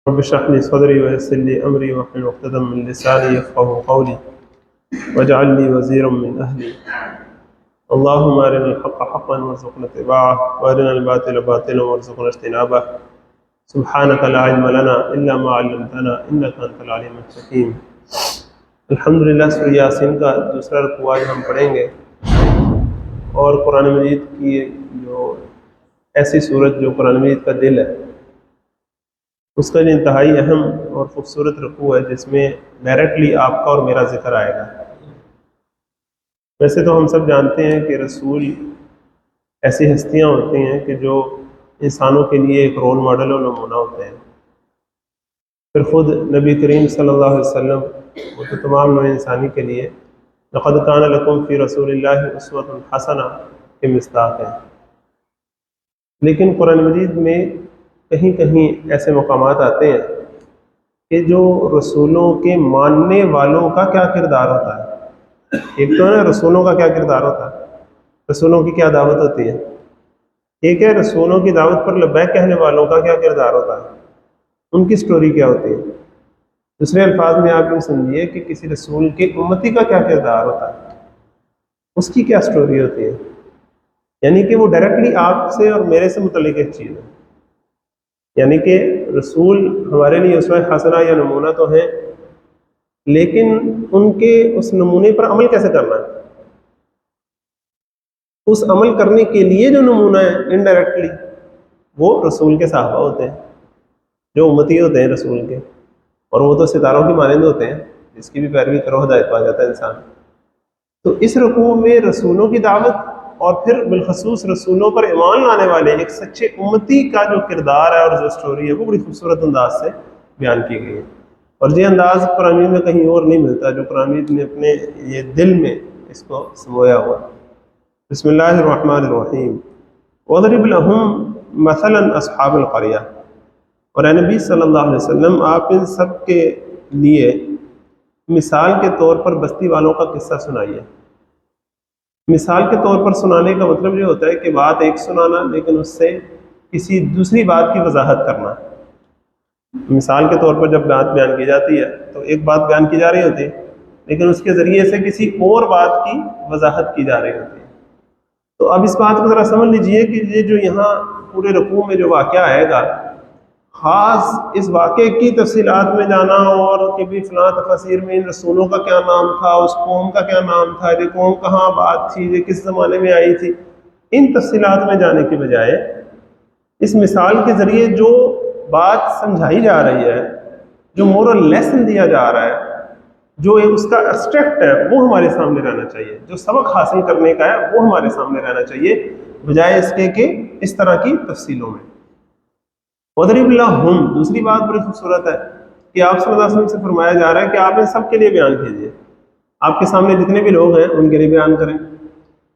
رب اشرح لي صدري ويسر لي أمري واحلل عقدة من لساني يفقهوا قولي واجعل لي وزيرا من أهلي اللهم أرنا الحق حقا وارزقنا اتباعه وأرنا الباطل باطلا وارزقنا اجتنابه سبحانك لا علم لنا إلا ما علمتنا إنك أنت العليم الحكيم۔ الحمدللہ سورہ یاسین کا دوسرا رکوع آج ہم پڑھیں گے، اور قرآن مجید کی جو ایسی صورت جو قرآن مجید کا دل ہے، اس کا جو انتہائی اہم اور خوبصورت رکوع ہے جس میں ڈائریکٹلی آپ کا اور میرا ذکر آئے گا۔ ویسے تو ہم سب جانتے ہیں کہ رسول ایسی ہستیاں ہوتی ہیں کہ جو انسانوں کے لیے ایک رول ماڈل اور نمونہ ہوتے ہیں۔ پھر خود نبی کریم صلی اللہ علیہ وسلم وہ تو تمام نوع انسانی کے لیے لقد کان لکم فی رسول اللہ اسوۃ حسنہ کے مصداق ہیں۔ لیکن قرآن مجید میں کہیں کہیں ایسے مقامات آتے ہیں کہ جو رسولوں کے ماننے والوں کا کیا کردار ہوتا ہے۔ ایک تو ہے نا رسولوں کا کیا کردار ہوتا ہے، رسولوں کی کیا دعوت ہوتی ہے، ایک ہے رسولوں کی دعوت پر لبیک کہنے والوں کا کیا کردار ہوتا ہے، ان کی سٹوری کیا ہوتی ہے۔ دوسرے الفاظ میں آپ یہ سمجھیے کہ کسی رسول کے امتی کا کیا کردار ہوتا ہے، اس کی کیا سٹوری ہوتی ہے، یعنی کہ وہ ڈائریکٹلی آپ سے اور میرے سے متعلق ایک چیز ہے۔ یعنی کہ رسول ہمارے لیے اسوہ حسنہ یا نمونہ تو ہیں، لیکن ان کے اس نمونے پر عمل کیسے کرنا ہے، اس عمل کرنے کے لیے جو نمونہ ہے انڈائریکٹلی وہ رسول کے صحابہ ہوتے ہیں، جو امتی ہوتے ہیں رسول کے، اور وہ تو ستاروں کی مانند ہوتے ہیں، جس کی بھی پیروی کرو ہدایت پا جاتا ہے انسان۔ تو اس رکوع میں رسولوں کی دعوت اور پھر بالخصوص رسولوں پر ایمان لانے والے ایک سچے امتی کا جو کردار ہے اور جو سٹوری ہے وہ بڑی خوبصورت انداز سے بیان کی گئی ہے، اور یہ انداز قرآن مجید میں کہیں اور نہیں ملتا جو قرآن مجید نے اپنے یہ دل میں اس کو سمویا ہوا۔ بسم اللہ الرحمن الرحیم۔ وَاضْرِبْ لَهُمْ مَثَلًا أَصْحَابَ الْقَرْيَةِ، اور اے نبی صلی اللہ علیہ وسلم آپ ان سب کے لیے مثال کے طور پر بستی والوں کا قصہ سنائیے۔ مثال کے طور پر سنانے کا مطلب یہ ہوتا ہے کہ بات ایک سنانا لیکن اس سے کسی دوسری بات کی وضاحت کرنا۔ مثال کے طور پر جب بات بیان کی جاتی ہے تو ایک بات بیان کی جا رہی ہوتی ہے لیکن اس کے ذریعے سے کسی اور بات کی وضاحت کی جا رہی ہوتی ہے۔ تو اب اس بات کو ذرا سمجھ لیجئے کہ یہ جو یہاں پورے رکوع میں جو واقعہ آئے گا، خاص اس واقعے کی تفصیلات میں جانا اور کہ بھی فلاں تفاسیر میں ان رسولوں کا کیا نام تھا، اس قوم کا کیا نام تھا، یہ قوم کہاں بات تھی، یہ کس زمانے میں آئی تھی، ان تفصیلات میں جانے کے بجائے اس مثال کے ذریعے جو بات سمجھائی جا رہی ہے، جو مورل لیسن دیا جا رہا ہے، جو اس کا ایبسٹریکٹ ہے وہ ہمارے سامنے رہنا چاہیے، جو سبق حاصل کرنے کا ہے وہ ہمارے سامنے رہنا چاہیے، بجائے اس کے کہ اس طرح کی تفصیلوں میں۔ وَاضْرِبْ لَهُمْ، دوسری بات بڑی خوبصورت ہے کہ آپ صلی اللہ علیہ وسلم سے فرمایا جا رہا ہے کہ آپ ان سب کے لیے بیان کیجیے، آپ کے سامنے جتنے بھی لوگ ہیں ان کے لیے بیان کریں۔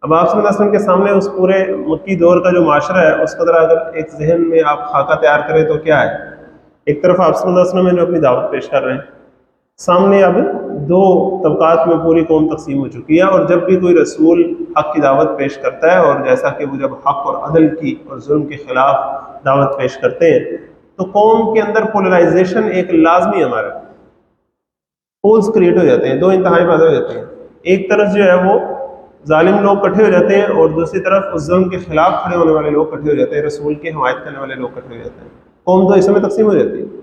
اب آپ صلی اللہ علیہ وسلم کے سامنے اس پورے مکی دور کا جو معاشرہ ہے اس کا ذرا اگر ایک ذہن میں آپ خاکہ تیار کریں تو کیا ہے، ایک طرف آپ صلی اللہ علیہ وسلم جو اپنی دعوت پیش کر رہے ہیں، سامنے اب دو طبقات میں پوری قوم تقسیم ہو چکی ہے، اور جب بھی کوئی رسول حق کی دعوت پیش کرتا ہے اور جیسا کہ وہ جب حق اور عدل کی اور ظلم کے خلاف دعوت پیش کرتے ہیں تو قوم کے اندر پولرائزیشن ایک لازمی عمل ہے، پولز کریٹ ہو جاتے ہیں، دو انتہائی پیدا ہو جاتے ہیں، ایک طرف جو ہے وہ ظالم لوگ اکٹھے ہو جاتے ہیں اور دوسری طرف اس ظلم کے خلاف کھڑے ہونے والے لوگ اکٹھے ہو جاتے ہیں، رسول کی حمایت کرنے والے لوگ اکٹھے ہو جاتے ہیں، قوم دو حصوں میں تقسیم ہو جاتی ہے۔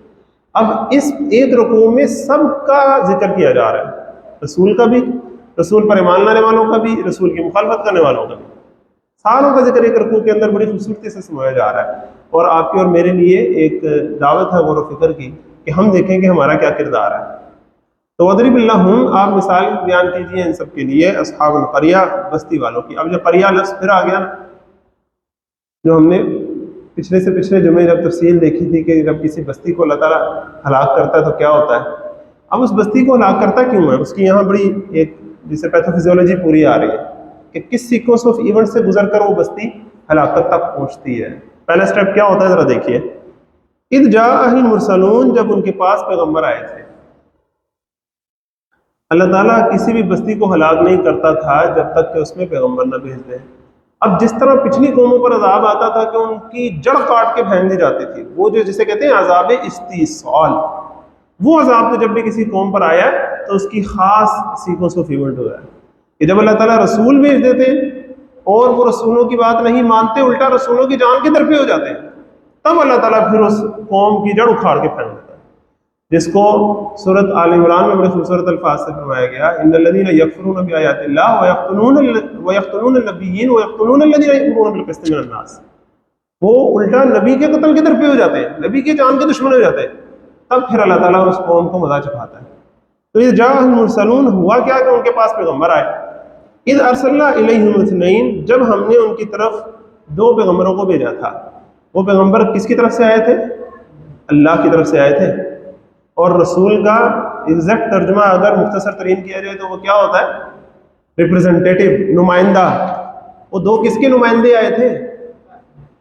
اب اس ایک رکوع میں سب کا ذکر کیا جا رہا ہے، رسول کا بھی، رسول پر ایمان لانے والوں کا بھی، رسول کی مخالفت کرنے والوں کا بھی، ساروں کا ذکر ایک رکوع کے اندر بڑی خوبصورتی سے سمایا جا رہا ہے، اور آپ کی اور میرے لیے ایک دعوت ہے غور و فکر کی کہ ہم دیکھیں کہ ہمارا کیا کردار ہے۔ تو وَاضْرِبْ لَهُمْ، آپ مثال بیان کیجیے ان سب کے لیے، اصحاب القریہ، بستی والوں کی۔ اب جو قریہ لفظ پھر آ گیا نا، جو ہم نے پچھلے سے پچھلے جمعے جب تفصیل دیکھی تھی کہ جب کسی بستی کو اللہ تعالیٰ ہلاک کرتا ہے تو کیا ہوتا ہے، اب اس بستی کو ہلاک کرتا کیوں ہے، اس کی یہاں بڑی ایک جسے پیتھوفیزیولوجی پوری آ رہی ہے کہ کس سیکوینس آف ایونٹ سے گزر کر وہ بستی ہلاکت تک پہنچتی ہے۔ پہلا سٹیپ کیا ہوتا ہے ذرا دیکھیے، اذ جاءہ المرسلون، جب ان کے پاس پیغمبر آئے تھے۔ اللہ تعالیٰ کسی بھی بستی کو ہلاک نہیں کرتا تھا جب تک کہ اس میں پیغمبر نہ بھیج دیں۔ اب جس طرح پچھلی قوموں پر عذاب آتا تھا کہ ان کی جڑ کاٹ کے پھینک دی جاتی تھی، وہ جو جسے کہتے ہیں عذاب استیصال، وہ عذاب تو جب بھی کسی قوم پر آیا تو اس کی خاص سیکوینس آف ایونٹ ہوا ہے کہ جب اللہ تعالیٰ رسول بھیج دیتے ہیں اور وہ رسولوں کی بات نہیں مانتے، الٹا رسولوں کی جان کے در پہ ہو جاتے ہیں، تب اللہ تعالیٰ پھر اس قوم کی جڑ اکھاڑ کے پھینک دیتا ہے، جس کو سورۃ آل عمران میں بڑے خوبصورت الفاظ سے فرمایا گیا، ان الذین یکفرون بآیات اللہ ویقتلون النبیین ویقتلون الذین یأمرون بالقسط من الناس، وہ الٹا نبی کے قتل کے در پہ ہو جاتے ہیں، نبی کے جان کے دشمن ہو جاتے ہیں، تب پھر اللہ تعالیٰ اس قوم کو مزہ چکھاتا ہے۔ تو یہ جاءہم المرسلون، ہوا کیا کہ ان کے پاس پیغمبر آئے، اذ ارسلنا الیہم اثنین، جب ہم نے ان کی طرف دو پیغمبروں کو بھیجا تھا۔ وہ پیغمبر کس کی طرف سے آئے تھے؟ اللہ کی طرف سے آئے تھے، اور رسول کا ایگزیکٹ ترجمہ اگر مختصر ترین کیا جائے تو وہ کیا ہوتا ہے؟ ریپرزنٹیٹیو، نمائندہ۔ وہ دو کس کے نمائندے آئے تھے؟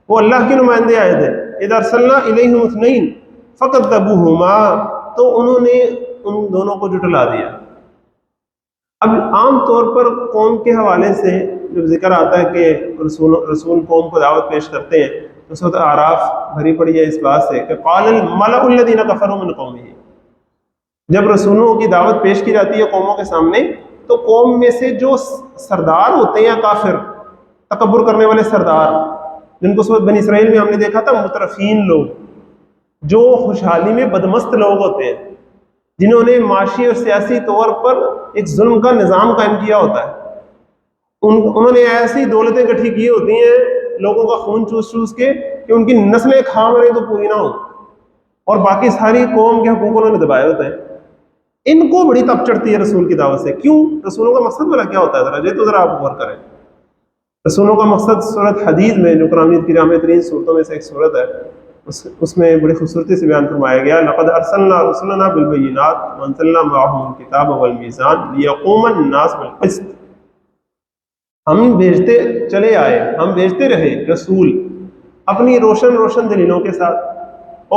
وہ اللہ کے نمائندے آئے تھے۔ اذ ارسلنا الیہم اثنین فکذبوہما، تو انہوں نے ان دونوں کو جھٹلا دیا۔ اب عام طور پر قوم کے حوالے سے جب ذکر آتا ہے کہ رسول قوم کو دعوت پیش کرتے ہیں تو سورۃ اعراف بھری پڑی ہے اس بات سے کہ قال الملأ الذین کفروا من قومہ، جب رسولوں کی دعوت پیش کی جاتی ہے قوموں کے سامنے تو قوم میں سے جو سردار ہوتے ہیں کافر، تکبر کرنے والے سردار، جن کو سورۃ بنی اسرائیل میں ہم نے دیکھا تھا مترفین لوگ، جو خوشحالی میں بدمست لوگ ہوتے ہیں، جنہوں نے معاشی اور سیاسی طور پر ایک ظلم کا نظام قائم کیا ہوتا ہے، انہوں نے ایسی دولتیں اکٹھی کی ہوتی ہیں لوگوں کا خون چوس چوس کے کہ ان کی نسلیں کھا مریں تو پوری نہ ہو، اور باقی ساری قوم کے حقوق انہوں نے دبائے ہوتے ہیں۔ ان کو بڑی تپ چڑھتی ہے رسول کی دعوت سے۔ کیوں؟ رسولوں کا مقصد بھلا کیا ہوتا ہے؟ ذرا یہ تو ذرا آپ غور کریں۔ رسولوں کا مقصد سورۃ حدید میں، جو قرآن مجید کی جامع ترین صورتوں میں سے ایک صورت ہے، اس میں بڑی خوبصورتی سے بیان فرمایا گیا، لقد ارسلنا رسلنا بالبینات وانزلنا معهم الکتاب والمیزان لیقوم الناس بالقسط، ہم بھیجتے چلے آئے، ہم بھیجتے رہے رسول اپنی روشن روشن دلیلوں کے ساتھ،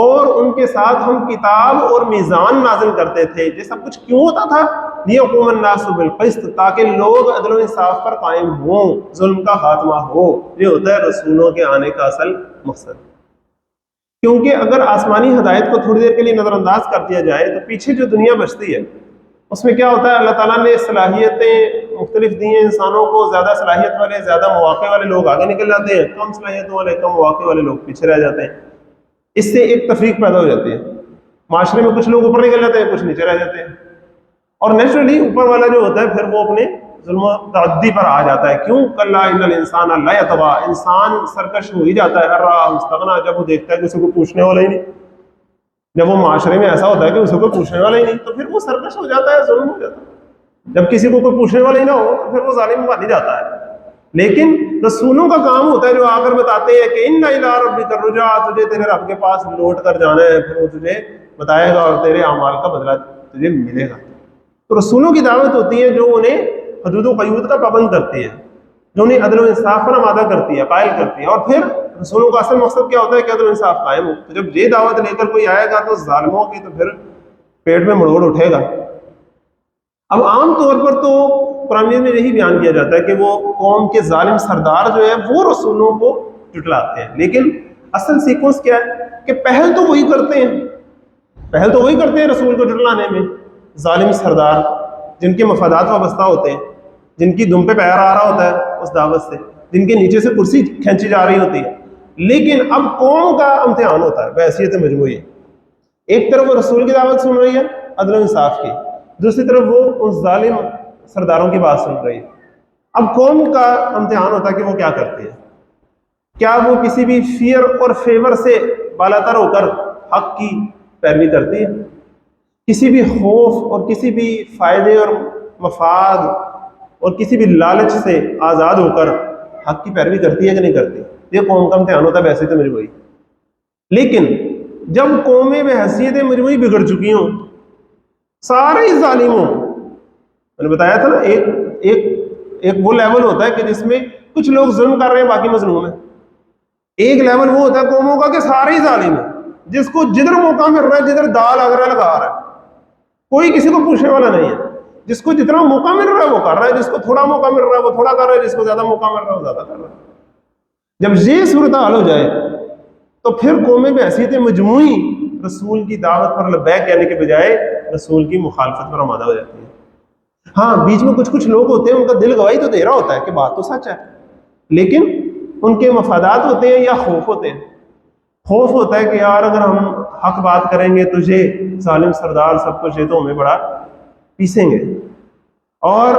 اور ان کے ساتھ ہم کتاب اور میزان نازل کرتے تھے۔ یہ سب کچھ کیوں ہوتا تھا؟ لیقوم الناس بالقسط، تاکہ لوگ عدل و انصاف پر قائم ہوں، ظلم کا خاتمہ ہو۔ یہ ہوتا ہے رسولوں کے آنے کا اصل مقصد، کیونکہ اگر آسمانی ہدایت کو تھوڑی دیر کے لیے نظر انداز کر دیا جائے تو پیچھے جو دنیا بچتی ہے اس میں کیا ہوتا ہے؟ اللہ تعالیٰ نے صلاحیتیں مختلف دی ہیں انسانوں کو، زیادہ صلاحیت والے، زیادہ مواقع والے لوگ آگے نکل جاتے ہیں، کم صلاحیتوں والے، کم مواقع والے لوگ پیچھے رہ جاتے ہیں۔ اس سے ایک تفریق پیدا ہو جاتی ہے، معاشرے میں کچھ لوگ اوپر نکل جاتے ہیں، کچھ نیچے رہ جاتے ہیں، اور نیچرلی اوپر والا جو ہوتا ہے پھر وہ اپنے ظلم و تعدی پر آ جاتا ہے۔ کیوں؟ کلا ان الانسان لا یطغی، انسان سرکش ہو ہی جاتا ہے، ان رآہ استغنی، جب وہ دیکھتا ہے کہ اسے کوئی پوچھنے والا ہی نہیں، جب وہ معاشرے میں ایسا ہوتا ہے کہ اسے کوئی پوچھنے والا ہی نہیں تو پھر وہ سرکش ہو جاتا ہے، ظلم ہو جاتا ہے۔ جب کسی کو کوئی پوچھنے والا ہی نہ ہو تو پھر وہ ظالم بن ہی جاتا ہے۔ لیکن رسولوں کا کام ہوتا ہے جو آ کر بتاتے ہیں کہ ان الی ربک الرجع، تجھے تیرے رب کے پاس لوٹ کر جانا ہے، پھر وہ تجھے بتائے گا اور تیرے اعمال کا بدلہ تجھے ملے گا۔ تو رسولوں کی دعوت ہوتی ہے جو انہیں حدود و قیود کا پابند کرتی ہے، جو انہیں عدل و انصاف پر آمادہ کرتی ہے، قائل کرتی ہے، اور پھر رسولوں کا اصل مقصد کیا ہوتا ہے کہ عدل و انصاف قائم ہو۔ تو جب یہ دعوت لے کر کوئی آئے گا تو ظالموں کی تو پھر پیٹ میں مڑوڑ اٹھے گا۔ اب عام طور پر تو قرآن میں یہی بیان کیا جاتا ہے کہ وہ قوم کے ظالم سردار جو ہے وہ رسولوں کو جھٹلاتے ہیں، لیکن اصل سیکوینس کیا ہے کہ پہل تو وہی کرتے ہیں رسول کو جھٹلانے میں، ظالم سردار جن کے مفادات وابستہ ہوتے ہیں، جن کی دم پہ پیر آ رہا ہوتا ہے اس دعوت سے، جن کے نیچے سے کرسی کھینچی جا رہی ہوتی ہے۔ لیکن اب قوم کا امتحان ہوتا ہے بحیثیت مجموعی، ایک طرف وہ رسول کی دعوت سن رہی ہے عدل و انصاف کی، دوسری طرف وہ اس ظالم سرداروں کی بات سن رہی ہے۔ اب قوم کا امتحان ہوتا ہے کہ وہ کیا کرتی ہے، کیا وہ کسی بھی فیئر اور فیور سے بالاتر ہو کر حق کی پیروی کرتی ہے، کسی بھی خوف اور کسی بھی فائدے اور مفاد اور کسی بھی لالچ سے آزاد ہو کر حق کی پیروی کرتی ہے کہ نہیں کرتی؟ یہ قوم کا امتحان ہوتا ہے بحیثیت مجموعی۔ لیکن جب قومیں بحیثیت مجموعی بگڑ چکی ہوں، سارے ظالموں، میں نے بتایا تھا نا ایک وہ لیول ہوتا ہے کہ جس میں کچھ لوگ ظلم کر رہے ہیں باقی مظلوم ہیں، ایک لیول وہ ہوتا ہے قوموں کا کہ سارے ہی ظالم ہیں، جس کو جدھر موقع مل رہا ہے، جدھر دال اگرا لگا رہا ہے، کوئی کسی کو پوچھنے والا نہیں ہے، جس کو جتنا موقع مل رہا ہے وہ کر رہا ہے، جس کو تھوڑا موقع مل رہا ہے وہ تھوڑا کر رہا ہے، جس کو زیادہ موقع مل رہا ہے وہ زیادہ کر رہا ہے۔ جب یہ صورتحال ہو جائے تو پھر قومیں بحیثیت مجموعی رسول کی دعوت پر لبیک کہنے کے بجائے رسول کی مخالفت پر آمادہ ہو جاتی ہیں۔ ہاں بیچ میں کچھ لوگ ہوتے ہیں، ان کا دل گواہی تو دے رہا ہوتا ہے کہ بات تو سچ ہے، لیکن ان کے مفادات ہوتے ہیں یا خوف ہوتے ہیں۔ خوف ہوتا ہے کہ یار اگر ہم حق بات کریں گے تو یہ ظالم سردار سب کچھ یہ تو ہمیں بڑا پیسیں گے، اور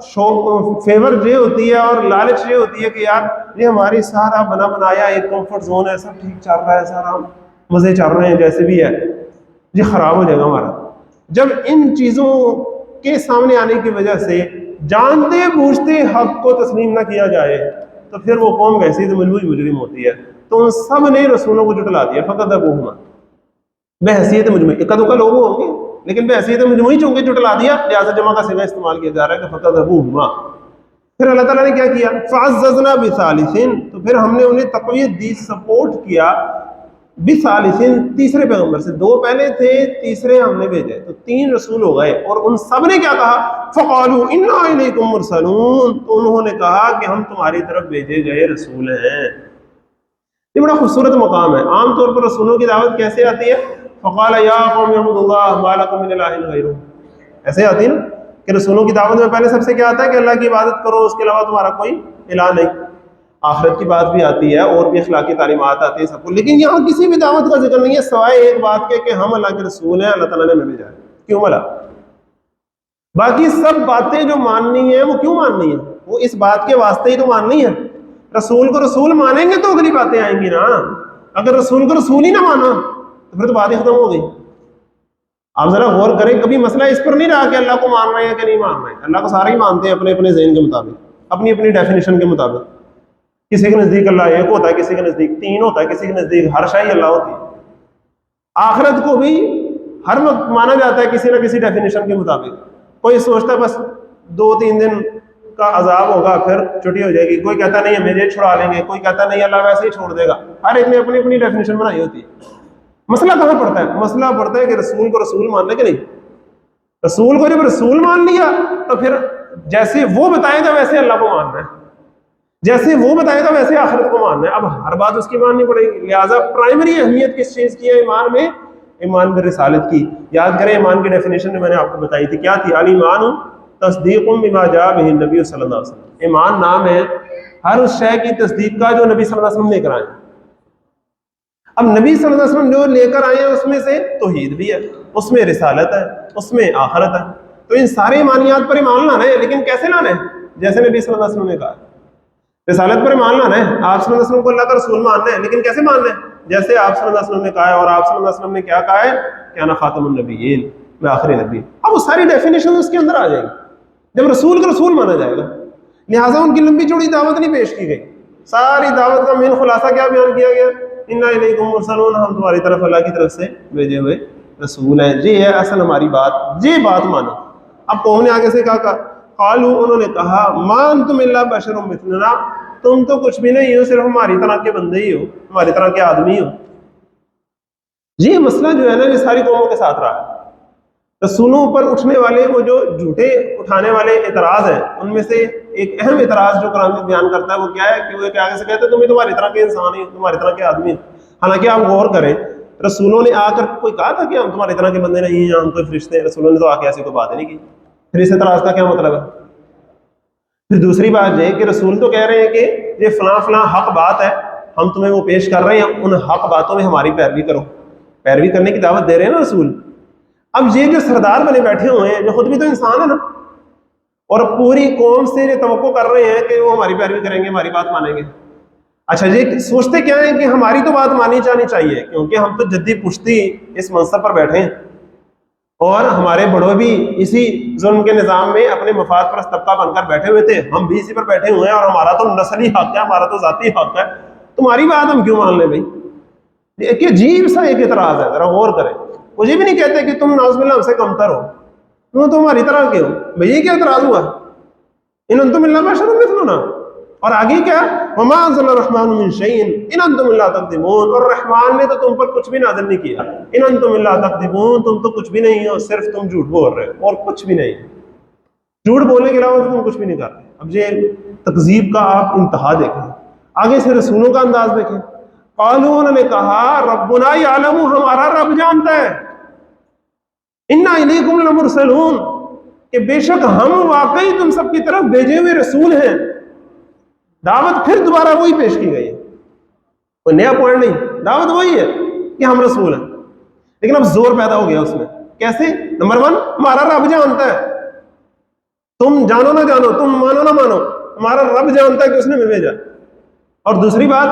فیور یہ ہوتی ہے اور لالچ یہ ہوتی ہے کہ یار یہ ہماری سارا بنا بنایا ایک کمفرٹ زون ہے، سب ٹھیک چل رہا ہے، سارا مزے چل رہے ہیں جیسے بھی ہے، یہ خراب ہو جائے گا ہمارا۔ جب ان چیزوں کے سامنے آنے کی وجہ سے جانتے بوجھتے حق کو تسلیم نہ کیا جائے تو پھر وہ قوم ویسی تو مجموعی مجرم ہوتی ہے۔ تو ان سب نے رسولوں کو جھٹلا دیا، فقط ابوہما بحیثیت مجموعی، اکا دکا لوگ ہوں گے لیکن بحیثیت مجموعی چونکہ جھٹلا دیا لہٰذا جمع کا صیغہ استعمال کیا جا رہا ہے کہ فقط ابوہما۔ پھر اللہ تعالیٰ نے کیا کیا؟ فعززنا بثالث، تو پھر ہم نے انہیں تقویت دی، سپورٹ کیا، بثالث تیسرے پیغمبر سے، دو پہلے تھے تیسرے ہم نے بھیجے تو تین رسول ہو گئے، اور ان سب نے کیا کہا؟ فقالوا انا الیکم مرسلون، تو انہوں نے کہا کہ ہم تمہاری طرف بھیجے گئے رسول ہیں۔ یہ بڑا خوبصورت مقام ہے۔ عام طور پر رسولوں کی دعوت کیسے آتی ہے؟ فقال یا قوم اعبدوا اللہ ما لکم من الہ غیرہ، ایسے آتی ہے نا کہ رسولوں کی دعوت میں پہلے سب سے کیا آتا ہے کہ اللہ کی عبادت کرو، اس کے علاوہ تمہارا کوئی الہ نہیں۔ آخرت کی بات بھی آتی ہے اور بھی اخلاقی تعلیمات آتی ہیں سب کو، لیکن یہاں کسی بھی دعوت کا ذکر نہیں ہے سوائے ایک بات کے کہ ہم اللہ کے رسول ہیں، اللہ تعالیٰ نے ہمیں بھیجا ہے۔ کیوں بھلا؟ باقی سب باتیں جو ماننی ہیں وہ کیوں ماننی ہیں؟ وہ اس بات کے واسطے ہی تو ماننی ہے۔ رسول کو رسول مانیں گے تو اگلی باتیں آئیں گی نا۔ اگر رسول کو رسول ہی نہ مانا تو پھر تو بات ہی ختم ہو گئی۔ آپ ذرا غور کریں، کبھی مسئلہ اس پر نہیں رہا کہ اللہ کو مان رہے ہیں کہ نہیں مان رہے ہیں۔ اللہ کو سارے ہی مانتے ہیں اپنے اپنے ذہن کے مطابق، اپنی اپنی ڈیفینیشن کے مطابق۔ کسی کے نزدیک اللہ ایک ہوتا ہے، کسی کے نزدیک تین ہوتا ہے، کسی کے نزدیک ہر شے اللہ ہوتی ہے۔ آخرت کو بھی ہر وقت مانا جاتا ہے کسی نہ کسی ڈیفینیشن کے مطابق۔ کوئی سوچتا ہے بس 2-3 دن کا عذاب ہوگا پھر چھٹی ہو جائے گی، کوئی کہتا نہیں ہمیں یہ چھڑا لیں گے، کوئی کہتا نہیں اللہ ویسے ہی چھوڑ دے گا۔ ہر ایک نے اپنی اپنی ڈیفینیشن بنائی ہوتی ہے۔ مسئلہ کہاں پڑتا ہے؟ مسئلہ پڑتا ہے کہ رسول کو رسول ماننا کہ نہیں۔ رسول کو جب رسول مان لیا تو پھر جیسے وہ بتائے گا ویسے اللہ کو ماننا ہے، جیسے وہ بتائے گا ویسے آخرت کو ماننا ہے۔ اب ہر بات اس کی ماننی پڑے گی، لہٰذا پرائمری اہمیت کس چیز کی ہے ایمان میں؟ ایمان بالرسالت کی۔ یاد کریں ایمان کی ڈیفینیشن میں نے آپ کو بتائی تھی، کیا تھی؟ الایمان تصدیق بما جاء به النبی صلی اللہ علیہ وسلم۔ ایمان نام ہے ہر اس شے کی تصدیق کا جو نبی صلی اللہ علیہ وسلم لے کر آئے۔ اب نبی صلی اللہ علیہ وسلم جو لے کر آئے ہیں اس میں سے توحید بھی ہے، اس میں رسالت ہے، اس میں آخرت ہے۔ تو ان سارے ایمانیات پر ایمان لانا ہے، لیکن کیسے لانا ہے؟ جیسے نبی صلی اللہ علیہ وسلم نے کہا رسالت پر ایمان لانا ہے، آپ صلی اللہ علیہ وسلم کو اللہ کا رسول ماننا ہے، لیکن کیسے ماننا ہے؟ جیسے آپ صلی اللہ علیہ وسلم نے کہا ہے، اور آپ صلی اللہ علیہ وسلم نے کیا کہا ہے کہ انا خاتم النبیین، میں آخری نبی۔ اب وہ ساری ڈیفینیشن اس کے اندر آ جائے گی جب رسول کا رسول مانا جائے گا۔ لہٰذا ان کی لمبی چوڑی دعوت نہیں پیش کی گئی، ساری دعوت کا مین خلاصہ کیا بیان کیا گیا؟ انا الیکم مرسلون، ہم تمہاری طرف اللہ کی طرف سے بھیجے ہوئے رسول ہیں۔ یہ ہے اصل ہماری بات، یہ بات مانو۔ اب قوم نے آگے سے کہا قالوا، انہوں نے کہا ما انتم الا بشر مثلنا، تم تو کچھ بھی نہیں ہو، صرف ہماری طرح کے بندے ہی ہو، ہماری طرح کے آدمی ہو۔ یہ مسئلہ جو ہے نا یہ ساری قوموں کے ساتھ رہا ہے۔ رسولوں پر اٹھنے والے وہ جو جھوٹے اٹھانے والے اعتراض ہیں، ان میں سے ایک اہم اعتراض جو قرآن میں بیان کرتا ہے وہ کیا ہے کہ وہ آگے سے کہتے ہیں تمہیں تمہاری طرح کے انسان ہی، تمہاری طرح کے آدمی۔ حالانکہ آپ غور کریں رسولوں نے آ کر کوئی کہا تھا کہ ہم تمہاری طرح کے بندے نہیں ہیں، ہم کوئی فرشتے ہیں؟ رسولوں نے تو آ کے ایسی کوئی بات نہیں کی۔ پھر اس اعتراض کا کیا مطلب ہے؟ پھر دوسری بات یہ کہ رسول تو کہہ رہے ہیں کہ یہ فلاں فلاں حق بات ہے، ہم تمہیں وہ پیش کر رہے ہیں، ان حق باتوں میں ہماری پیروی کرو۔ پیروی کرنے کی دعوت دے رہے ہیں نا رسول۔ اب یہ جو سردار بنے بیٹھے ہوئے ہیں جو خود بھی تو انسان ہے نا، اور پوری قوم سے یہ توقع کر رہے ہیں کہ وہ ہماری پیروی کریں گے، ہماری بات مانیں گے۔ اچھا یہ سوچتے کیا ہیں کہ ہماری تو بات مانی جانی چاہیے، کیونکہ ہم تو جدی پشتی اس منصب پر بیٹھے ہیں، اور ہمارے بڑوں بھی اسی ظلم کے نظام میں اپنے مفاد پرست طبقہ بن کر بیٹھے ہوئے تھے، ہم بھی اسی پر بیٹھے ہوئے ہیں، اور ہمارا تو نسلی حق ہے، ہمارا تو ذاتی حق ہے، تمہاری بات ہم کیوں مان لیں بھائی؟ ایک عجیب سا ایک اعتراض ہے، ذرا غور کریں۔ وہ یہ بھی نہیں کہتے کہ تم نعوذ باللہ ہم سے کمتر ہو، تم ہماری طرح کے ہو۔ بھئی یہ کیا اعتراض ہوا؟ ان انتم الا بشر مثلنا، اور آگے کیا؟ وما انزل الرحمن من شیء ان انتم الا تکذبون، اور رحمان نے تو تم پر کچھ بھی نازل نہیں کیا، ان انتم الا تکذبون، تم تو کچھ بھی نہیں ہو، صرف تم جھوٹ بول رہے ہو اور کچھ بھی نہیں، جھوٹ بولنے کے علاوہ تم کچھ بھی نہیں کر رہے۔ اب یہ تکذیب کا آپ انتہا دیکھیں، آگے سے رسولوں کا انداز دیکھیں، قالوا انہوں نے کہا ربنا یعلم، ہمارا رب جانتا ہے، انا الیکم لمرسلون، کہ بے شک ہم واقعی تم سب کی طرف بھیجے ہوئے رسول ہیں۔ دعوت پھر دوبارہ وہی پیش کی گئی ہے، کوئی نیا پوائنٹ نہیں، دعوت وہی ہے کہ ہم رسول ہیں، لیکن اب زور پیدا ہو گیا اس میں۔ کیسے؟ نمبر 1، ہمارا رب جانتا ہے، تم جانو نہ جانو، تم مانو نہ مانو، ہمارا رب جانتا ہے کہ اس نے ہمیں بھیجا۔ اور دوسری بات،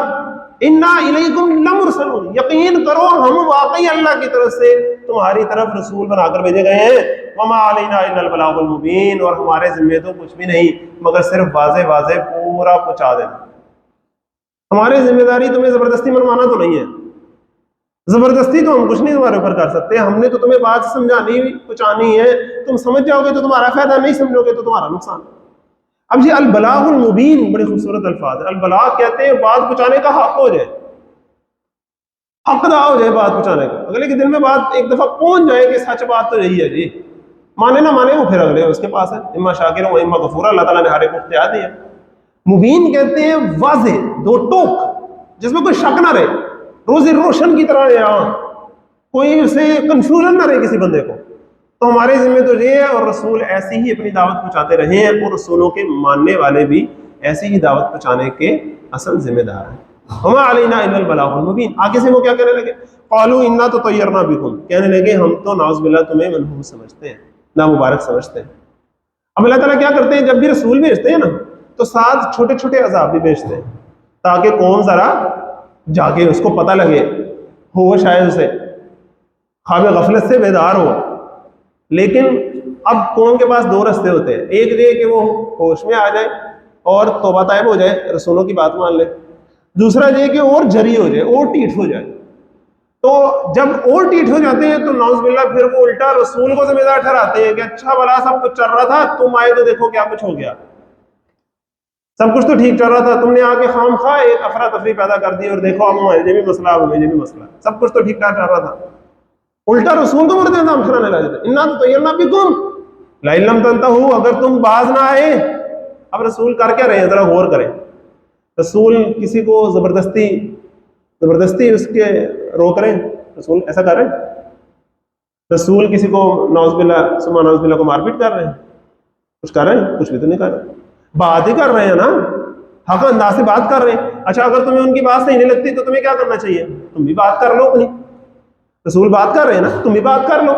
انا الیکم لمرسلون، یقین کرو ہم واقعی اللہ کی طرف سے تمہاری طرف رسول بنا کر بھیجے گئے ہیں۔ وما علینا الا البلاغ المبین، اور ہمارے ذمہ تو کچھ بھی نہیں مگر صرف واضح واضح پورا پہنچا دینا۔ ہماری ذمہ داری تمہیں زبردستی منوانا تو نہیں ہے، زبردستی تو ہم کچھ نہیں تمہارے اوپر کر سکتے، ہم نے تو تمہیں بات سمجھانی پہنچانی ہے، تم سمجھ جاؤ گے تو تمہارا فائدہ، نہیں سمجھو گے تو تمہارا نقصان۔ اب یہ البلاغ المبین بڑے خوبصورت الفاظ ہے۔ البلاغ کہتے ہیں بات پہنچانے کا حق ہو جائے، حق ادا ہو جائے بات پہنچانے کا، اگلے کے دل میں بات ایک دفعہ پہنچ جائے کہ سچ بات تو یہی ہے جی، مانے نہ مانے وہ پھر اگلے اس کے پاس ہے، اما شاکر و اما غفور، اللہ تعالیٰ نے ہر ایک کو اختیار دیا۔ مبین کہتے ہیں واضح، دو ٹوک، جس میں کوئی شک نہ رہے، روزی روشن کی طرح یہاں کوئی اسے کنفیوژن نہ رہے کسی بندے کو۔ تو ہمارے ذمہ تو یہ ہے، اور رسول ایسی ہی اپنی دعوت پہنچاتے رہے ہیں، اور رسولوں کے ماننے والے بھی ایسی ہی دعوت پہنچانے کے اصل ذمہ دار ہیں۔ وما علینا الا البلاغ المبین۔ آگے سے وہ کیا کہنے لگے؟ قالوا انا تطیرنا بکم، کہنے لگے ہم تو نعوذ باللہ تمہیں منحوس سمجھتے ہیں، نامبارک سمجھتے ہیں۔ اب اللہ تعالیٰ کیا کرتے ہیں، جب بھی رسول بھیجتے ہیں نا تو ساتھ چھوٹے چھوٹے عذاب بھی بھیجتے ہیں، تاکہ قوم ذرا جاگے، اس کو پتہ لگے، ہو شاید اسے خواب غفلت سے بیدار ہو۔ لیکن اب قوم کے پاس دو رستے ہوتے ہیں، ایک یہ کہ وہ ہوش میں آ جائے اور توبہ طائب ہو جائے، رسولوں کی بات مان لے، دوسرا یہ کہ اور جری ہو جائے، اور ٹیٹ ہو جائے۔ تو جب اور ٹیٹ ہو جاتے ہیں تو نعوذ باللہ پھر وہ الٹا رسول کو ذمہ دار ٹھہراتے ہیں کہ اچھا بھلا سب کچھ چل رہا تھا، تم آئے تو دیکھو کیا کچھ ہو گیا، سب کچھ تو ٹھیک چل رہا تھا، تم نے آ کے خام خواہ ایک افراتفری پیدا کر دی، اور دیکھو اب مجھے بھی مسئلہ، اب مجھے بھی مسئلہ، سب کچھ تو ٹھیک ٹھاک چل رہا تھا، الٹا رسول کو مرتے نام ٹھہرانے لگے تھے۔ انا تطیرنا بکم لئن لم تنتہوا، اگر تم باز نہ آئے۔ اب رسول کر کیا رہے ہیں، ذرا غور کریں۔ رسول کسی کو زبردستی اس کے روک رہے ہیں، رسول ایسا کر رہے ہیں؟ رسول کسی کو نعوذ باللہ ثم نعوذ باللہ کو مار پیٹ کر رہے ہیں؟ کچھ کر رہے ہیں؟ کچھ بھی تو نہیں کر رہے، بات ہی کر رہے ہیں نا، حق انداز سے بات کر رہے ہیں۔ اچھا اگر تمہیں ان کی بات صحیح نہیں لگتی تو تمہیں کیا کرنا چاہیے؟ تم بھی بات کر لو اپنی، رسول بات کر رہے ہیں نا، تم بھی بات کر لو۔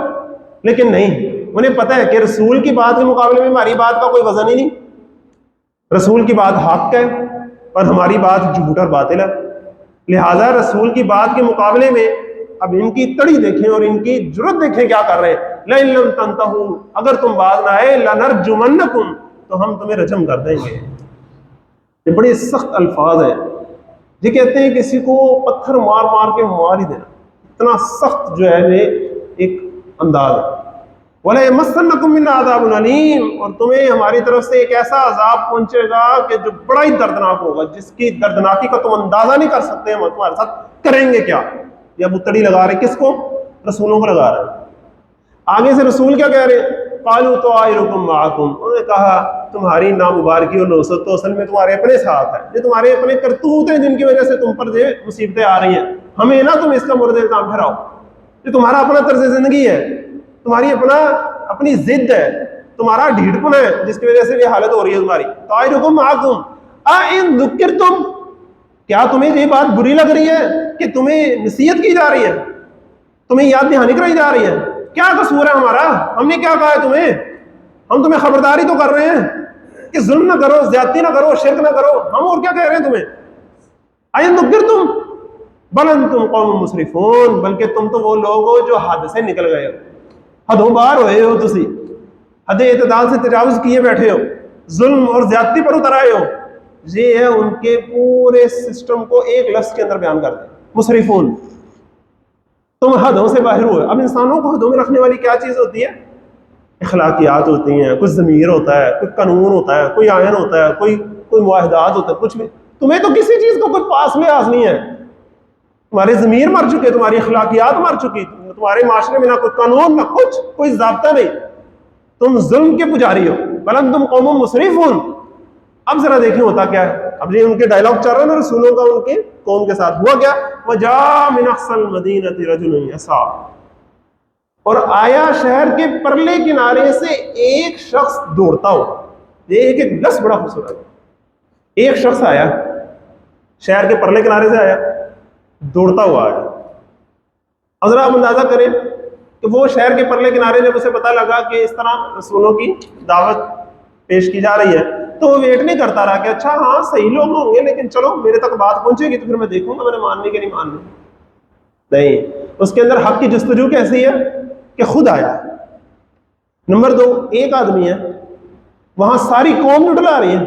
لیکن نہیں، انہیں پتہ ہے کہ رسول کی بات کے مقابلے میں ہماری بات کا کوئی وزن ہی نہیں، رسول کی بات حق ہے اور ہماری بات جھوٹ اور باطل ہے، لہذا رسول کی بات کے مقابلے میں اب ان کی تڑی دیکھیں اور ان کی جرت دیکھیں کیا کر رہے ہیں۔ لئن لم تنتہوا، اگر تم باز نہ آئے، لنرجمنکم، تو ہم تمہیں رجم کر دیں گے۔ یہ بڑے سخت الفاظ ہیں، یہ کہتے ہیں کسی کو پتھر مار مار کے مار ہی دینا، اتنا سخت جو ہے یہ ایک انداز ہے۔ وَلَيَمَسَّنَّكُم مِّنَّا عَذَابٌ أَلِيمٌ، اور تمہیں ہماری طرف سے ایک ایسا عذاب پہنچے گا کہ جو بڑا ہی دردناک ہوگا، جس کی دردناکی کا تم اندازہ نہیں کر سکتے ہم تمہارے ساتھ کریں گے کیا۔ یہ ابو تڑی لگا رہے کس کو؟ رسولوں کو لگا رہے ہیں۔ آگے سے رسول کیا کہہ رہے ہیں؟ قَالُوا طَائِرُكُم مَّعَكُمْ، انہوں نے کہا تمہاری نامبارکی اور نوست تو اصل میں تمہارے اپنے ساتھ ہے، یہ تمہارے اپنے کرتوت ہیں جن کی وجہ سے تم پر یہ مصیبتیں آ رہی ہیں، ہمیں نہ تم اس کا مورد الزام ٹھہراؤ، یہ تمہارا اپنا طرز زندگی ہے، تمہاری اپنی ضد ہے، تمہارا ڈھیٹ پن ہے جس کی وجہ سے یہ حالت ہو رہی ہے تمہاری۔ طائرکم معکم اَإِن ذُکِّرتُم، کیا تمہیں یہ بات بری لگ رہی ہے کہ تمہیں نصیحت کی جا رہی ہے، تمہیں یاد دہانی کرائی جا رہی ہے؟ کیا قصور ہے ہمارا؟ ہم نے کیا کہا ہے تمہیں؟ ہم تمہیں خبرداری تو کر رہے ہیں کہ ظلم نہ کرو، زیادتی نہ کرو، شرک نہ کرو، ہم اور کیا کہہ رہے ہیں تمہیں؟ اَإِن ذُکِّرتُم بل انتم قوم مسرفون، بلکہ تم تو وہ لوگ ہو جو حد سے نکل گئے ہو، حدوں باہر ہوئے ہو، تسی حد اعتدال سے تجاوز کیے بیٹھے ہو، ظلم اور زیادتی پر اتر آئے ہو۔ یہ ہے ان کے پورے سسٹم کو ایک لفظ کے اندر بیان کرتے ہیں، مسرفون، تم حدوں سے باہر ہوئے۔ اب انسانوں کو حدوں میں رکھنے والی کیا چیز ہوتی ہے؟ اخلاقیات ہوتی ہیں، کچھ ضمیر ہوتا ہے، کوئی قانون ہوتا ہے، کوئی آئین ہوتا ہے، کوئی معاہدات ہوتا ہے، کچھ بھی۔ تمہیں تو کسی چیز کو کوئی پاس لحاظ نہیں ہے، تمہارے ضمیر مر چکے، تمہاری اخلاقیات مر چکی، تمہارے معاشرے میں نہ کوئی قانون، نہ کچھ، کوئی ضابطہ نہیں، تم ظلم کے پجاری ہو۔ بل انتم قوم مسرفون۔ اب ذرا دیکھیں ہوتا کیا ہے، اب یہ ان کے ڈائلاگ چل رہا ہے نا رسولوں کا ان کے قوم کے ساتھ. ہوا کیا؟ وَجَاءَ مِنْ أَقْصَى الْمَدِينَةِ رَجُلٌ يَسْعَىٰ، اور آیا شہر کے پرلے کنارے سے ایک شخص دوڑتا ہوا. یہ ایک لفظ بڑا خوبصورت ہے. ایک شخص آیا، شہر کے پرلے کنارے سے آیا، دوڑتا ہوا آیا. اب ذرا آپ اندازہ کریں کہ وہ شہر کے پرلے کنارے جب اسے پتہ لگا کہ اس طرح رسولوں کی دعوت پیش کی جا رہی ہے تو وہ ویٹ نہیں کرتا رہا کہ اچھا ہاں صحیح لوگ ہوں گے لیکن چلو میرے تک بات پہنچے گی تو پھر میں دیکھوں گا میں نے ماننے کے نہیں ماننے. نہیں، اس کے اندر حق کی جستجو کیسی ہے کہ خود آیا. نمبر 2، ایک آدمی ہے، وہاں ساری قوم جٹلا آ رہی ہے،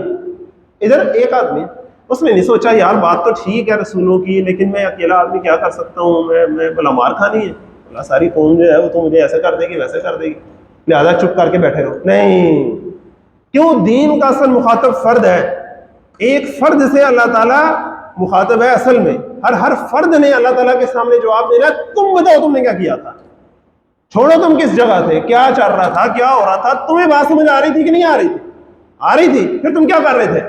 ادھر ایک آدمی ہے. اس نے نہیں سوچا یار بات تو ٹھیک ہے رسولوں کی، لیکن میں اکیلا آدمی کیا کر سکتا ہوں، میں بلا مار کھانی ہے، بلا ساری قوم جو ہے وہ تو مجھے ایسے کر دے گی ویسے کر دے گی، لہٰذا چپ کر کے بیٹھے رہو. نہیں، کیوں؟ دین کا اصل مخاطب فرد ہے. ایک فرد سے اللہ تعالیٰ مخاطب ہے اصل میں. ہر فرد نے اللہ تعالیٰ کے سامنے جواب دینا. تم بتاؤ تم نے کیا کیا تھا، چھوڑو تم کس جگہ تھے، کیا چل رہا تھا، کیا ہو رہا تھا، تمہیں بات سمجھ آ رہی تھی کہ نہیں آ رہی تھی؟ آ رہی تھی. پھر تم کیا کر رہے تھے؟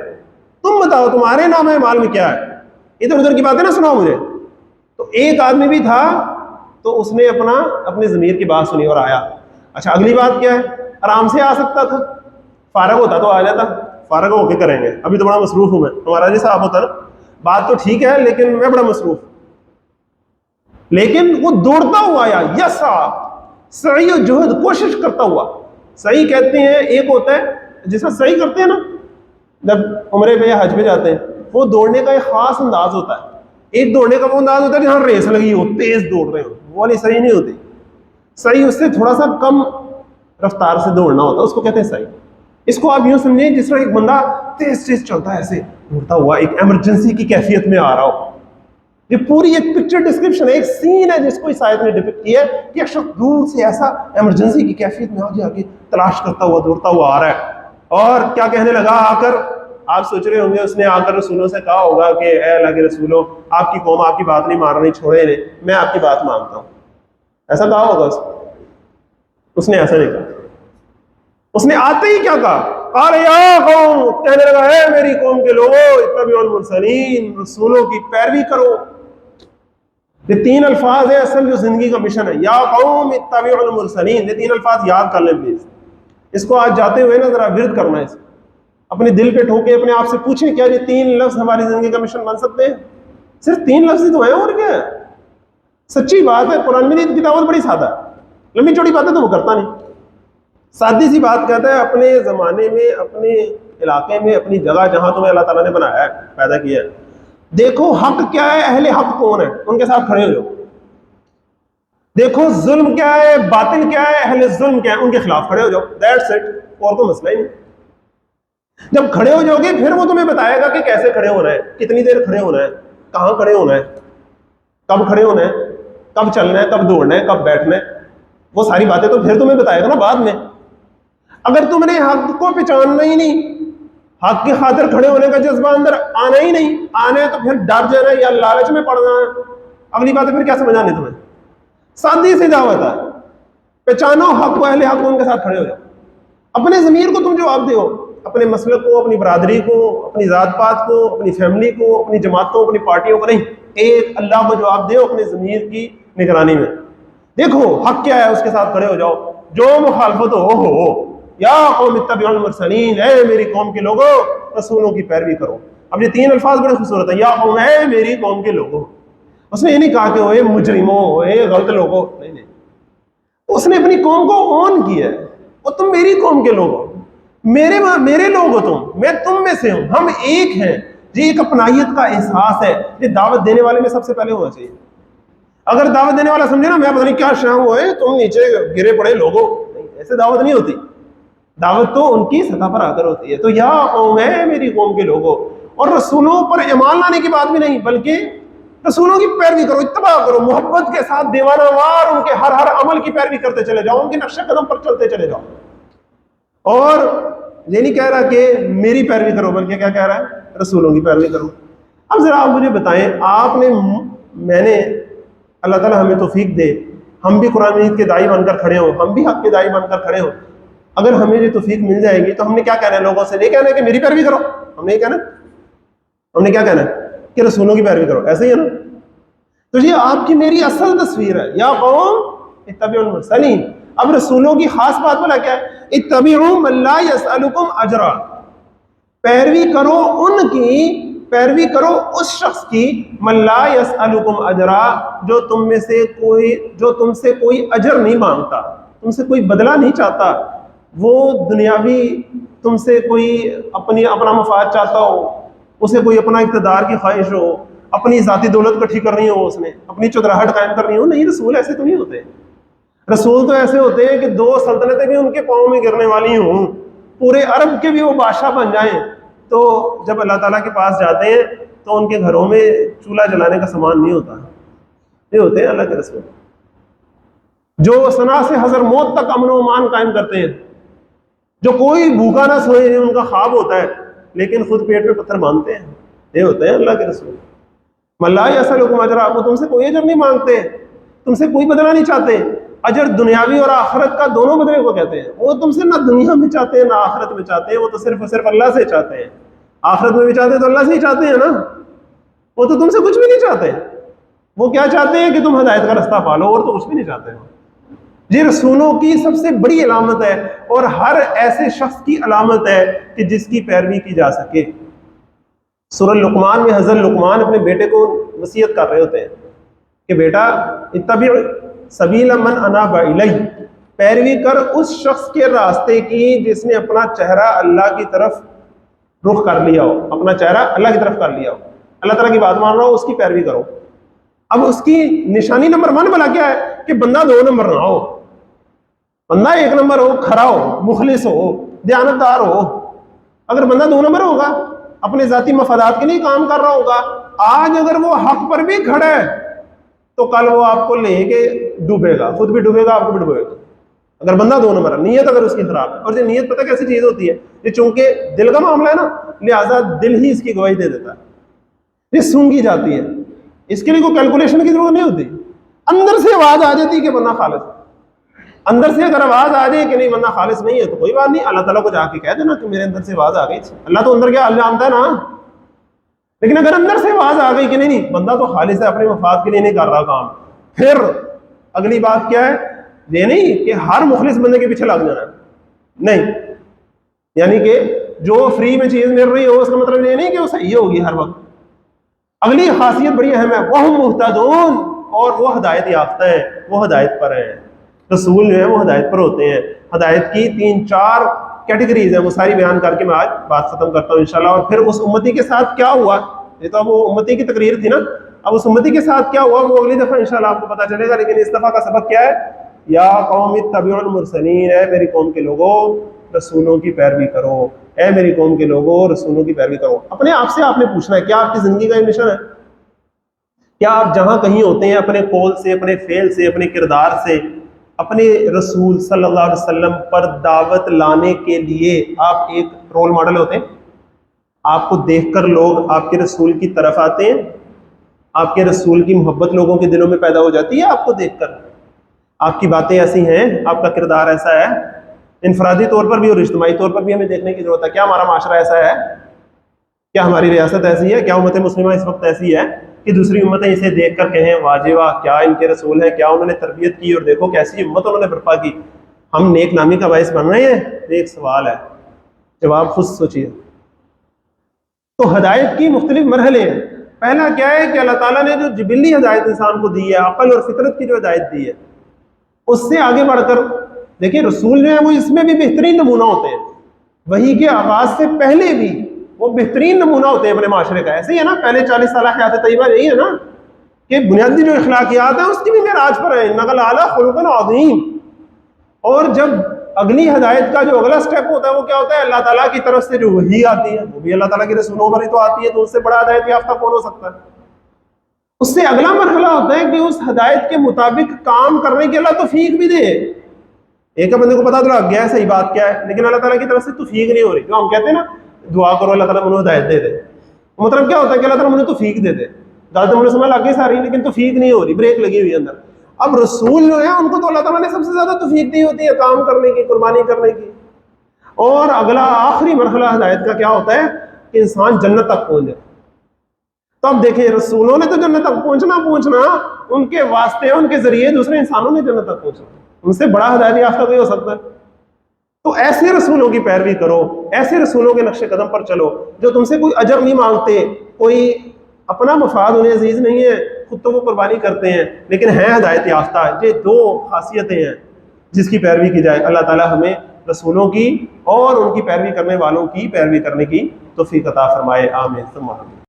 تم بتاؤ تمہارے نام ہے مال میں کیا ہے، ادھر ادھر کی باتیں نہ سناؤ مجھے. تو ایک آدمی بھی تھا تو اس نے اپنے ضمیر کی بات سنی اور آیا. اچھا اگلی بات کیا ہے؟ آرام سے آ سکتا تھا، فارغ ہوتا تو آ جاتا. فارغ ہو کے کریں گے، ابھی تو بڑا مصروف ہوں میں. ہمارا جیسا آپ ہوتا نا، بات تو ٹھیک ہے لیکن میں بڑا مصروف. لیکن وہ دوڑتا ہوا آیا، یسا سعی و جہد، کوشش کرتا ہوا. سعی کہتے ہیں ایک ہوتا ہے جس میں سعی کرتے ہیں نا جب عمرے پہ یا حج پہ جاتے ہیں، وہ دوڑنے کا ایک خاص انداز ہوتا ہے. ایک دوڑنے کا وہ انداز ہوتا ہے جہاں ریس لگی ہو، تیز دوڑ رہے ہو، وہ والی صحیح نہیں ہوتی. صحیح اس سے تھوڑا سا کم رفتار سے دوڑنا ہوتا ہے، اس کو کہتے ہیں صحیح. اس کو آپ یوں سمجھیں جس طرح ایک بندہ تیز چلتا ہے ایسے دوڑتا ہوا ایک ایمرجنسی کی کیفیت میں آ رہا ہو. یہ پوری ایک پکچر ڈسکرپشن ہے، ایک سین ہے جس کو اس آیت نے ڈپکٹ کیا ہے کہ ایک شخص دور سے ایسا ایمرجنسی کی کیفیت میں آگے تلاش کرتا ہوا دوڑتا ہوا آ رہا ہے. اور کیا کہنے لگا آ کر؟ آپ سوچ رہے ہوں گے اس نے آ کر رسولوں سے کہا ہوگا کہ اے اللہ کے رسولوں، آپ کی قوم آپ کی بات نہیں مان رہی، چھوڑے انہیں، میں آپ کی بات مانتا ہوں. ایسا کہا ہوگا اس نے ایسا نہیں کہا. اس نے آتے ہی کیا کہا؟ قال یا قوم، کہنے لگا ہے میری قوم کے لوگوں، اتبعوا المرسلین، رسولوں کی پیروی کرو. یہ 3 الفاظ ہیں اصل جو زندگی کا مشن ہے. یا قوم اتبعوا المرسلین، یہ 3 الفاظ یاد کر لیں پلیز. اس کو آج جاتے ہوئے نا ذرا ورد کرنا ہے، اس اپنے دل پہ ٹھوکے اپنے آپ سے پوچھیں کیا یہ 3 لفظ ہماری زندگی کا مشن بن سکتے ہیں؟ صرف 3 لفظ ہی تو ہیں، اور کیا ہے؟ سچی بات ہے، قرآن مجید کی دعوت بڑی سادہ ہے. لمبی چوڑی باتیں تو وہ کرتا نہیں، سادی سی بات کہتا ہے. اپنے زمانے میں، اپنے علاقے میں، اپنی جگہ جہاں تمہیں اللہ تعالیٰ نے بنایا ہے، پیدا کیا ہے، دیکھو حق کیا ہے، اہل حق کون ہے، ان کے ساتھ کھڑے ہو جاؤ. دیکھو ظلم کیا ہے، باطل کیا ہے، اہل ظلم کیا ہے، ان کے خلاف کھڑے ہو جاؤ. دیٹس اٹ، اور کوئی مسئلہ ہی نہیں. جب کھڑے ہو جاؤ گے پھر وہ تمہیں بتائے گا کہ کیسے کھڑے ہونا ہے، کتنی دیر کھڑے ہونا ہے، کہاں کھڑے ہونا ہے، کب کھڑے ہونا ہے، کب چلنا ہے، کب دوڑنا ہے، کب بیٹھنا ہے. وہ ساری باتیں تو پھر تمہیں بتائے گا نا بعد میں. اگر تم نے حق کو پہچاننا ہی نہیں، حق کی خاطر کھڑے ہونے کا جذبہ اندر آنا ہی نہیں، آنا ہے تو پھر ڈر جانا ہے یا لالچ میں پڑ جانا ہے. اگلی باتیں پھر کیا سمجھانے تمہیں؟ سادی سی دعوت ہے، پہچانو حق کو، اہل حق کو، ان کے ساتھ کھڑے ہو جاؤ. اپنے ضمیر کو تم جواب دو، اپنے مسلک کو، اپنی برادری کو، اپنی ذات پات کو، اپنی فیملی کو، اپنی جماعتوں، اپنی پارٹیوں کو نہیں، ایک اللہ کو جواب دو اپنے ضمیر کی نگرانی میں. دیکھو حق کیا ہے، اس کے ساتھ کھڑے ہو جاؤ، جو مخالفت ہو. یا قوم اتبعوا المرسلین، اے میری قوم کے لوگوں رسولوں کی پیروی کرو. اب یہ 3 الفاظ بڑے خوبصورت ہیں، یا قوم، اے میری قوم کے لوگوں. اس نے یہ نہیں کہا کہ اے مجرموں، اے غلط لوگوں، نہیں. اس نے اپنی قوم کو اون کیا ہے، وہ تم میری قوم کے لوگ ہو، میرے لوگ ہو تم، میں تم میں سے ہوں، ہم ایک ہیں. یہ ایک اپنائیت کا احساس ہے، یہ دعوت دینے والے میں سب سے پہلے ہونا چاہیے. اگر دعوت دینے والا سمجھے نا میں پتہ نہیں کیا شاہ ہوئے، تم نیچے گرے پڑے لوگوں، ایسے دعوت نہیں ہوتی. دعوت تو ان کی سطح پر آ کر ہوتی ہے. تو یا قوم، ہے میری قوم کے لوگوں، اور رسولوں پر ایمان لانے کی بات بھی نہیں بلکہ رسولوں کی پیروی کرو، اتباع کرو، محبت کے ساتھ دیوانہ وار ان کے ہر عمل کی پیروی کرتے چلے جاؤ، ان کے نقش قدم پر چلتے چلے جاؤ. اور یہ نہیں کہہ رہا کہ میری پیروی کرو بلکہ کیا کہہ رہا ہے؟ رسولوں کی پیروی کرو. اب ذرا آپ مجھے بتائیں، میں نے، اللہ تعالیٰ ہمیں توفیق دے، ہم بھی قرآن مجید کے داعی بن کر کھڑے ہوں، ہم بھی حق کے داعی بن کر کھڑے ہوں. اگر ہمیں یہ توفیق مل جائے گی تو ہم نے کیا کہنا ہے؟ لوگوں سے نہیں کہنا ہے کہ میری پیروی کرو، ہم نے یہ کہنا ہم نے کیا کہنا ہے کہ رسولوں کی پیروی کرو، ایسے ہی ہے نا؟ تو یہ آپ کی میری اصل تصویر ہے، یا قوم اتبعوا المرسلین۔ اب رسولوں کی خاص بات بلا کیا ہے؟ اتبعوا من لا یسألکم اجرا، پیروی کرو ان کی، پیروی کرو اس شخص کی، من لا یسألکم اجرا، جو تم سے کوئی اجر نہیں مانگتا، تم سے کوئی بدلہ نہیں چاہتا، وہ دنیاوی تم سے کوئی اپنا مفاد چاہتا ہو، اسے کوئی اپنا اقتدار کی خواہش ہو، اپنی ذاتی دولت کٹھی کرنی ہو، اس نے اپنی چودراہٹ قائم کرنی ہو، نہیں، رسول ایسے تو نہیں ہوتے۔ رسول تو ایسے ہوتے ہیں کہ 2 سلطنتیں بھی ان کے پاؤں میں گرنے والی ہوں، پورے عرب کے بھی وہ بادشاہ بن جائیں، تو جب اللہ تعالیٰ کے پاس جاتے ہیں تو ان کے گھروں میں چولہا جلانے کا سامان نہیں ہوتا، یہ ہوتے ہیں اللہ کے رسول جو ثنا سے حضر موت تک امن و امان قائم کرتے ہیں، جو کوئی بھوکا نہ سوئے، ان کا خواب ہوتا ہے لیکن خود پیٹ پہ پتھر باندھتے ہیں، یہ ہوتے ہیں اللہ کے رسول۔ من لا یسألکم اجرا، وہ تم سے کوئی اجر نہیں مانگتے، تم سے کوئی بدلہ نہیں چاہتے۔ اجر دنیاوی اور آخرت کا دونوں بدلے کو کہتے ہیں، وہ تم سے نہ دنیا میں چاہتے ہیں نہ آخرت میں چاہتے ہیں، وہ تو صرف اور صرف اللہ سے چاہتے ہیں۔ آخرت میں بھی چاہتے ہیں تو اللہ سے ہی چاہتے ہیں نا، وہ تو تم سے کچھ بھی نہیں چاہتے، وہ کیا چاہتے ہیں کہ تم ہدایت کا رستہ پالو، اور تو کچھ بھی نہیں چاہتے ہیں۔ یہ رسولوں کی سب سے بڑی علامت ہے، اور ہر ایسے شخص کی علامت ہے کہ جس کی پیروی کی جا سکے۔ سورہ لقمان میں حضرت لقمان اپنے بیٹے کو وصیت کر رہے ہوتے ہیں کہ بیٹا اتبع سبیل من اناب الی، پیروی کر اس شخص کے راستے کی جس نے اپنا چہرہ اللہ کی طرف رخ کر لیا ہو، اپنا چہرہ اللہ کی طرف کر لیا ہو، اللہ تعالیٰ کی بات مان رہا ہو، اس کی پیروی کرو۔ اب اس کی نشانی نمبر 1 بلا کیا ہے کہ بندہ 2 نمبر نہ ہو، بندہ 1 نمبر ہو، کھرا ہو، مخلص ہو، دیانتدار ہو۔ اگر بندہ 2 نمبر ہوگا، اپنے ذاتی مفادات کے لیے کام کر رہا ہوگا، آج اگر وہ حق پر بھی کھڑا ہے تو کل وہ آپ کو لے کے ڈوبے گا، خود بھی ڈوبے گا، آپ کو بھی ڈوبے گا۔ اگر بندہ 2 نمبر ہے، نیت اگر اس کی خراب ہے، اور یہ نیت پتہ کیسی چیز ہوتی ہے، یہ چونکہ دل کا معاملہ ہے نا، لہٰذا دل ہی اس کی گواہی دے دیتا ہے، یہ سونگی جاتی ہے، اس کے لیے کوئی کیلکولیشن کی ضرورت نہیں ہوتی، اندر سے آواز آ جاتی ہے کہ بندہ خالص ہے۔ اندر سے اگر آواز آ جائے کہ نہیں بندہ خالص نہیں ہے تو کوئی بات نہیں، اللہ تعالیٰ کو جا کے کہہ دینا کہ میرے اندر سے آواز آ گئی تھی، اللہ تو اندر کیا حال جانتا ہے نا۔ لیکن اگر اندر سے آواز آ گئی کہ نہیں بندہ تو خالص ہے، اپنے مفاد کے لیے نہیں کر رہا کام، پھر اگلی بات کیا ہے، یہ نہیں کہ ہر مخلص بندے کے پیچھے لگ جانا ہے، نہیں، یعنی کہ جو فری میں چیز مل رہی ہو اس کا مطلب یہ نہیں کہ وہ صحیح ہوگی ہر وقت۔ اگلی خاصیت بڑی اہم ہے، وَهُمْ مُهْتَدُونَ، اور وہ ہدایت یافتہ ہیں، وہ ہدایت پر ہیں۔ رسول جو ہے وہ ہدایت پر ہوتے ہیں۔ ہدایت کی 3-4 کیٹیگریز ہیں، وہ ساری بیان کر کے میں آج بات ختم کرتا ہوں انشاءاللہ۔ اور پھر اس امتی کے ساتھ کیا ہوا، یہ تو اب وہ امتی کی تقریر تھی نا، اب اس امتی کے ساتھ کیا ہوا وہ اگلی دفعہ انشاءاللہ آپ کو پتہ چلے گا۔ لیکن اس دفعہ کا سبق کیا ہے، یا قوم اتبعوا المرسلین، اے میری قوم کے لوگوں رسولوں کی پیروی کرو، اے میری قوم کے لوگوں رسولوں کی پیروی کرو۔ اپنے آپ سے آپ نے پوچھنا ہے کیا آپ کی زندگی کا یہ مشن ہے؟ کیا آپ جہاں کہیں ہوتے ہیں اپنے قول سے، اپنے فعل سے، اپنے کردار سے اپنے رسول صلی اللہ علیہ وسلم پر دعوت لانے کے لیے آپ ایک رول ماڈل ہوتے ہیں؟ آپ کو دیکھ کر لوگ آپ کے رسول کی طرف آتے ہیں، آپ کے رسول کی محبت لوگوں کے دلوں میں پیدا ہو جاتی ہے آپ کو دیکھ کر، آپ کی باتیں ایسی ہیں، آپ کا کردار ایسا ہے، انفرادی طور پر بھی اور اجتماعی طور پر بھی ہمیں دیکھنے کی ضرورت ہے۔ کیا ہمارا معاشرہ ایسا ہے؟ کیا ہماری ریاست ایسی ہے؟ کیا امت مسلمہ اس وقت ایسی ہے کہ دوسری امتیں اسے دیکھ کر کہیں واہ جی واہ کیا ان کے رسول ہیں، کیا انہوں نے تربیت کی، اور دیکھو کیسی امت انہوں نے برپا کی، ہم نیک نامی کا باعث بن رہے ہیں؟ ایک سوال ہے، جواب خود سوچیے۔ تو ہدایت کی مختلف مرحلے ہیں۔ پہلا کیا ہے کہ اللہ تعالیٰ نے جو جبلی ہدایت انسان کو دی ہے، عقل اور فطرت کی جو ہدایت دی ہے، اس سے آگے بڑھ کر دیکھیں رسول جو ہیں وہ اس میں بھی بہترین نمونہ ہوتے ہیں، وحی کے آغاز سے پہلے بھی وہ بہترین نمونہ ہوتے ہیں اپنے معاشرے کا۔ ایسے ہی ہے نا، پہلے 40 سالہ حیات طیبہ یہی ہے نا کہ بنیادی جو اخلاقیات ہیں اس کی بھی معراج پر ہے، انک لعلی خلق عظیم۔ اور جب اگلی ہدایت کا جو اگلا سٹیپ ہوتا ہے وہ کیا ہوتا ہے، اللہ تعالیٰ کی طرف سے جو وحی آتی ہے وہ بھی اللہ تعالیٰ کے رسولوں پر ہی تو آتی ہے، تو اس سے بڑا ہدایت یافتہ کون ہو سکتا ہے؟ اس سے اگلا مرحلہ ہوتا ہے کہ اس ہدایت کے مطابق کام کرنے کی اللہ توفیق بھی دے۔ ایک بندے کو پتا تو لگ گیا ہے صحیح بات کیا ہے، لیکن اللہ تعالیٰ کی طرف سے توفیق نہیں ہو رہی، جو ہم کہتے ہیں نا دعا کرو اللہ تعالیٰ مجھے ہدایت دے دے، مطلب کیا ہوتا ہے کہ اللہ تعالیٰ مجھے توفیق دے دے، غلط مجھے سمجھ لگ گئی ساری، لیکن توفیق نہیں ہو رہی، بریک لگی ہوئی ہے اندر۔ اب رسول جو ہے ان کو تو اللہ تعالیٰ نے سب سے زیادہ توفیق دی ہوتی ہے کام کرنے کی، قربانی کرنے کی۔ اور اگلا آخری مرحلہ ہدایت کا کیا ہوتا ہے کہ انسان جنت تک پہنچ جائے۔ تو اب دیکھیں رسولوں نے تو جنت تک پہنچنا ان کے واسطے ان کے ذریعے دوسرے انسانوں نے جنت تک پہنچنا، ان سے بڑا ہدایت یافتہ کوئی ہو سکتا ہے؟ تو ایسے رسولوں کی پیروی کرو، ایسے رسولوں کے نقش قدم پر چلو جو تم سے کوئی اجر نہیں مانگتے، کوئی اپنا مفاد انہیں عزیز نہیں ہے، خود تو وہ قربانی کرتے ہیں لیکن ہیں ہدایت یافتہ۔ یہ دو خاصیتیں ہیں جس کی پیروی کی جائے۔ اللہ تعالی ہمیں رسولوں کی اور ان کی پیروی کرنے والوں کی پیروی کرنے کی توفیق عطا فرمائے، آمین ثم آمین۔